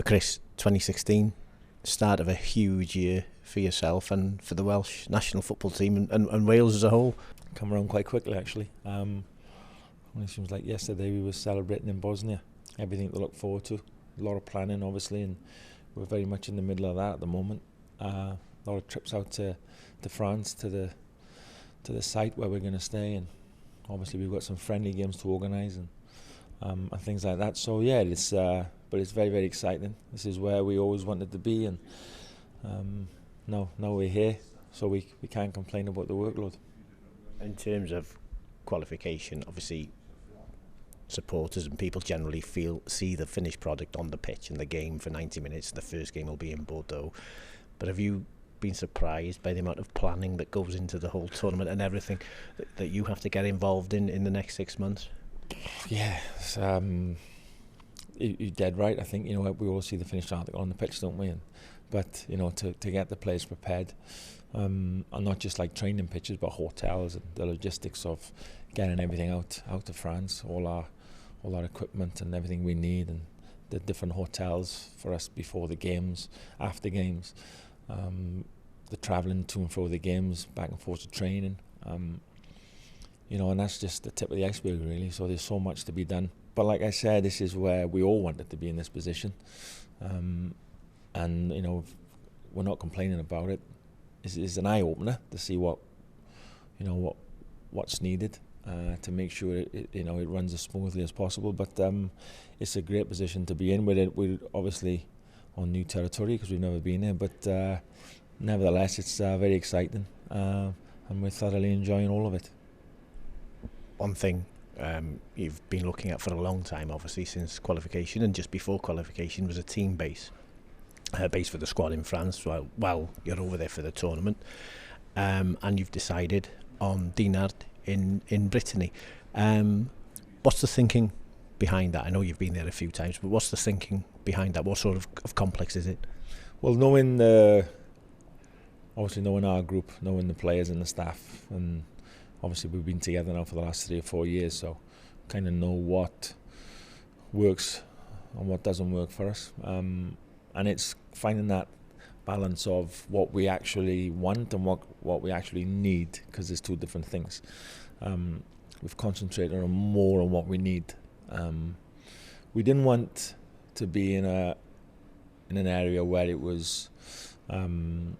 But Chris, 2016, start of a huge year for yourself and for the Welsh national football team and Wales as a whole. Come around quite quickly, actually. It seems like yesterday we were celebrating in Bosnia. Everything to look forward to. A lot of planning, obviously, and we're very much in the middle of that at the moment. A lot of trips out to France, to the site where we're going to stay, and obviously we've got some friendly games to organise and things like that. So yeah, but it's very, very exciting. This is where we always wanted to be, and now we're here, so we can't complain about the workload. In terms of qualification, obviously supporters and people generally see the finished product on the pitch in the game for 90 minutes. The first game will be in Bordeaux. But have you been surprised by the amount of planning that goes into the whole tournament and everything that you have to get involved in the next 6 months? Yeah, you're dead right. I think, we all see the finished article on the pitch, don't we? But to get the players prepared, and not just like training pitches, but hotels and the logistics of getting everything out to France, all our equipment and everything we need, and the different hotels for us before the games, after games, the travelling to and fro the games, back and forth to training, and that's just the tip of the iceberg, really. So there's so much to be done. But like I said, this is where we all wanted to be in this position, and we're not complaining about it. It's an eye opener to see what's needed to make sure it runs as smoothly as possible. But it's a great position to be in. We're obviously on new territory because we've never been there, but nevertheless, it's very exciting, and we're thoroughly enjoying all of it. One thing you've been looking at for a long time, obviously since qualification and just before qualification, was a team base for the squad in France while you're over there for the tournament, and you've decided on Dinard in Brittany. What's the thinking behind that? I know you've been there a few times, but what's the thinking behind that? What sort of complex is it? Well, knowing our group, knowing the players and the staff, and obviously we've been together now for the last 3 or 4 years, so kind of know what works and what doesn't work for us. And it's finding that balance of what we actually want and what we actually need, because there's two different things. We've concentrated more on what we need. We didn't want to be in an area where it was, too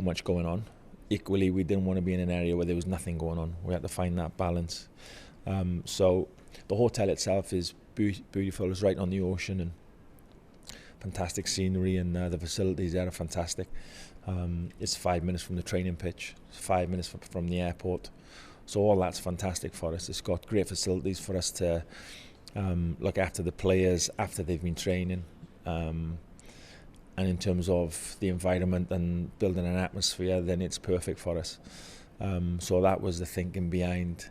much going on. Equally, we didn't want to be in an area where there was nothing going on. We had to find that balance. So the hotel itself is beautiful. It's right on the ocean and fantastic scenery, and the facilities there are fantastic. It's 5 minutes from the training pitch, 5 minutes from the airport. So all that's fantastic for us. It's got great facilities for us to look after the players after they've been training. And in terms of the environment and building an atmosphere, then it's perfect for us. So that was the thinking behind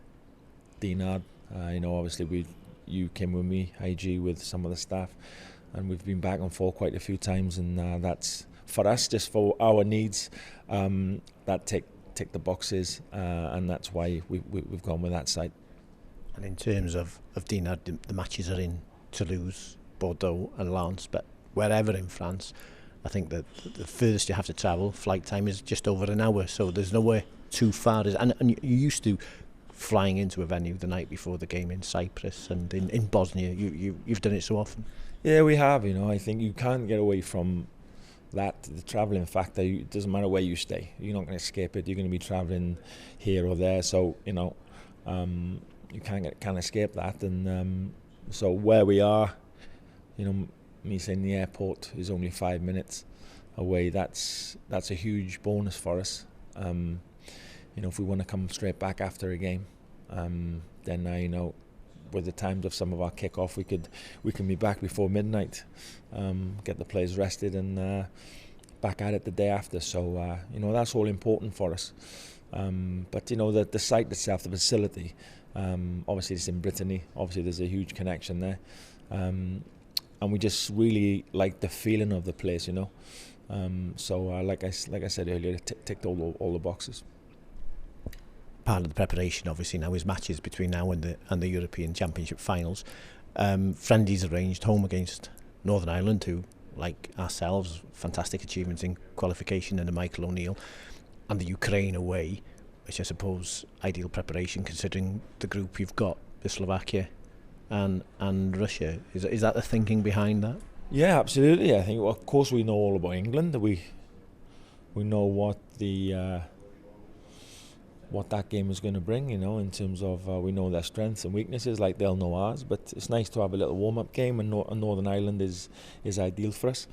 Dinard. Obviously you came with me, IG, with some of the staff, and we've been back and forth quite a few times, and that's for us, just for our needs, that tick the boxes, and that's why we've gone with that site. And in terms of Dinard, the matches are in Toulouse, Bordeaux and Lens, but wherever in France, I think that the furthest you have to travel, flight time, is just over an hour, so there's nowhere too far. And you used to flying into a venue the night before the game in Cyprus and in Bosnia. You've done it so often. Yeah, we have. I think you can't get away from that. The travelling factor, it doesn't matter where you stay. You're not going to escape it. You're going to be travelling here or there. So you can't escape that. And so where we are, me saying the airport is only 5 minutes away, that's a huge bonus for us. If we want to come straight back after a game, then with the times of some of our kick-off, we can be back before midnight, get the players rested, and back at it the day after. So that's all important for us. But the site itself, the facility, obviously it's in Brittany. Obviously there's a huge connection there. And we just really like the feeling of the place, So like I said earlier, it ticked all the boxes. Part of the preparation, obviously, now is matches between now and the European Championship finals. Friendlies arranged, home against Northern Ireland, who, like ourselves, fantastic achievements in qualification under Michael O'Neill, and the Ukraine away, which I suppose ideal preparation considering the group you've got, with Slovakia and Russia. Is that the thinking behind that? Yeah, absolutely. I think, well, of course, we know all about England. We know what that game is going to bring, in terms of we know their strengths and weaknesses, like they'll know ours. But it's nice to have a little warm-up game, and Northern Ireland is ideal for us.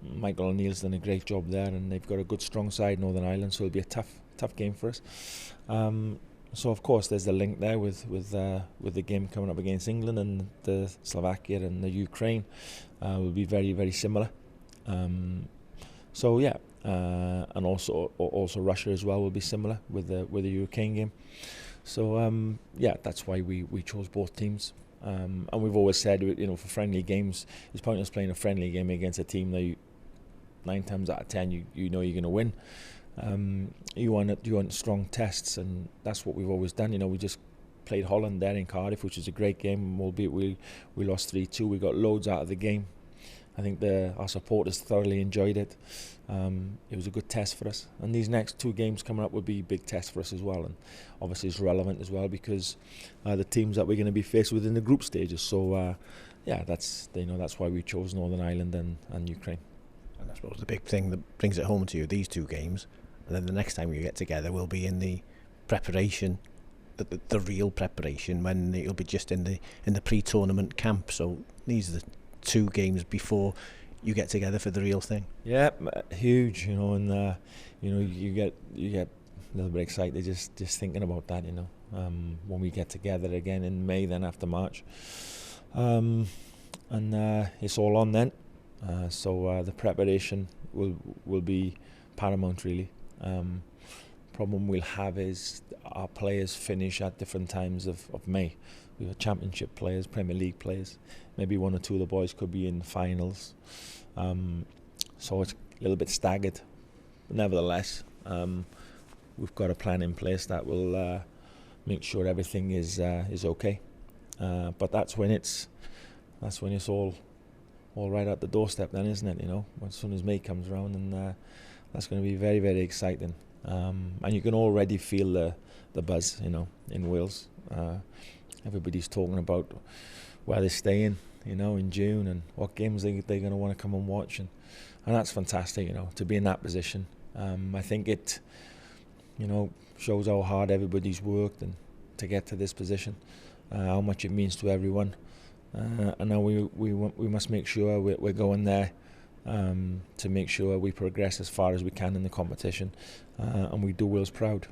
Michael O'Neill's done a great job there, and they've got a good, strong side, Northern Ireland. So it'll be a tough game for us. So of course, there's the link there with the game coming up against England, and the Slovakia and the Ukraine will be very, very similar. So yeah. And also Russia as well will be similar with the Ukraine game. So yeah, that's why we chose both teams. And we've always said, for friendly games, it's pointless playing a friendly game against a team that 9 times out of 10 you know you're going to win. You want strong tests, and that's what we've always done. We just played Holland there in Cardiff, which is a great game. Albeit we lost 3-2. We got loads out of the game. I think our supporters thoroughly enjoyed it. It was a good test for us, and these next 2 games coming up will be big tests for us as well, and obviously it's relevant as well because the teams that we're going to be faced with in the group stages. So yeah, that's why we chose Northern Ireland and Ukraine. And I suppose the big thing that brings it home to you, these 2 games, and then the next time you get together will be in the preparation, the real preparation, when you'll be just in the pre-tournament camp. So these are the 2 games before you get together for the real thing. Yeah, huge, and you get a little bit excited just thinking about that, when we get together again in May, then after March, and it's all on then. So the preparation will be paramount, really. Problem we'll have is our players finish at different times of May. We have Championship players, Premier League players. Maybe 1 or 2 of the boys could be in finals. So it's a little bit staggered. But nevertheless, we've got a plan in place that will make sure everything is okay. But that's when it's all right at the doorstep then, isn't it? As soon as May comes around, and that's going to be very, very exciting. And you can already feel the buzz, in Wales. Everybody's talking about where they're staying, in June, and what games they're going to want to come and watch, and that's fantastic, to be in that position. I think it, shows how hard everybody's worked and to get to this position, how much it means to everyone, and now we must make sure we're going there to make sure we progress as far as we can in the competition, and we do Wales proud.